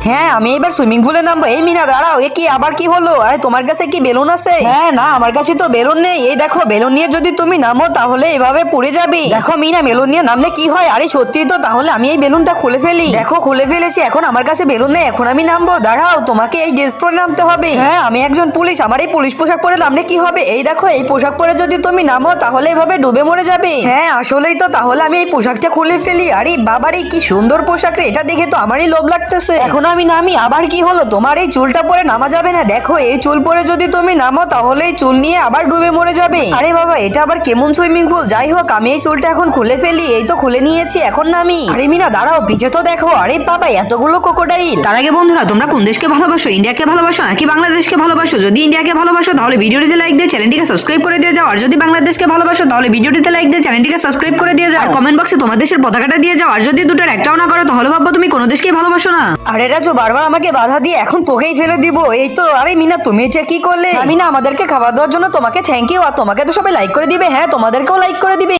হ্যাঁ আমি এবার সুইমিং পুলে নামবো। এই মিনা দাঁড়াও, এ কি আবার কি হলো? আরে তোমার কাছে কি বেলুন আছে? হ্যাঁ না, আমার কাছে তো বেলুন নেই। এই দেখো, বেলুন নিয়ে যদি তুমি নামো তাহলে এভাবে পড়ে যাবে। দেখো মিনা, বেলুন নিয়ে নামলে কি হয়? আরে সত্যি তো, তাহলে আমি এই বেলুনটা খুলে ফেলি। দেখো খুলে ফেলেছি, এখন আমার কাছে বেলুন নেই, এখন আমি নামবো। দাঁড়াও, তোমাকে এই ড্রেস পরে নামতে হবে। হ্যাঁ আমি একজন পুলিশ, আমার এই পুলিশ পোশাক পরে নামলে কি হবে? এই দেখো, এই পোশাক পরে যদি তুমি নামো তাহলে এভাবে ডুবে মরে যাবে। হ্যাঁ আসলেই তো, তাহলে আমি এই পোশাকটা খুলে ফেলি। আরে বাবারে, কি সুন্দর পোশাক রে, এটা দেখে তো আমারই লোভ লাগতেছে। এখন আমি নামি। আবার কি হলো? তোমার এই চুলটা পরে নামা যাবে না। দেখো, এই চুল পরে যদি তুমি নামো তাহলে এই চুল নিয়ে আবার ডুবে মরে যাবে। আরে বাবা, এটা আবার কেমন সুইমিং পুল? যাই হোক, আমি এই চুলটা এখন খুলে ফেলি। এই তো খুলে নিয়েছি, এখন নামি। আরে মিনা দাঁড়াও, পিছে তো দেখো। আরে বাবা, এতগুলো ক্রোকোডাইল। তার আগে বন্ধুরা, তোমরা কোন দেশকে ভালোবাসো? ইন্ডিয়াকে ভালোবাসো নাকি বাংলাদেশকে ভালোবাসো? যদি ইন্ডিয়াকে ভালোবাসো তাহলে ভিডিওটিতে লাইক দিয়ে চ্যানেলটিকে সাবস্ক্রাইব করে দিয়ে যাও। আর যদি বাংলাদেশকে ভালোবাসো তাহলে ভিডিওটিতে লাইক দিয়ে চ্যানেলটিকে সাবস্ক্রাইব করে দিয়ে যাও। আর কমেন্ট বক্সে তোমার দেশের পতাকাটা দিয়ে যাও। আর যদি দুটোর একটাও না করো তাহলে ভাববো তুমি কোনো দেশকেই ভালোবাসো না। আরে রাজু, বারবার আমাকে বাধা দিয়ে এখন তোকেই ফেলে দিব। এই তো। আরে মিনা, তুমি এটা কি করলে? মিনা, আমাদেরকে খাবার দেওয়ার জন্য তোমাকে থ্যাংক ইউ। আর তোমাকে তো সবাই লাইক করে দিবে। হ্যাঁ, তোমাদেরকেও লাইক করে দিবে।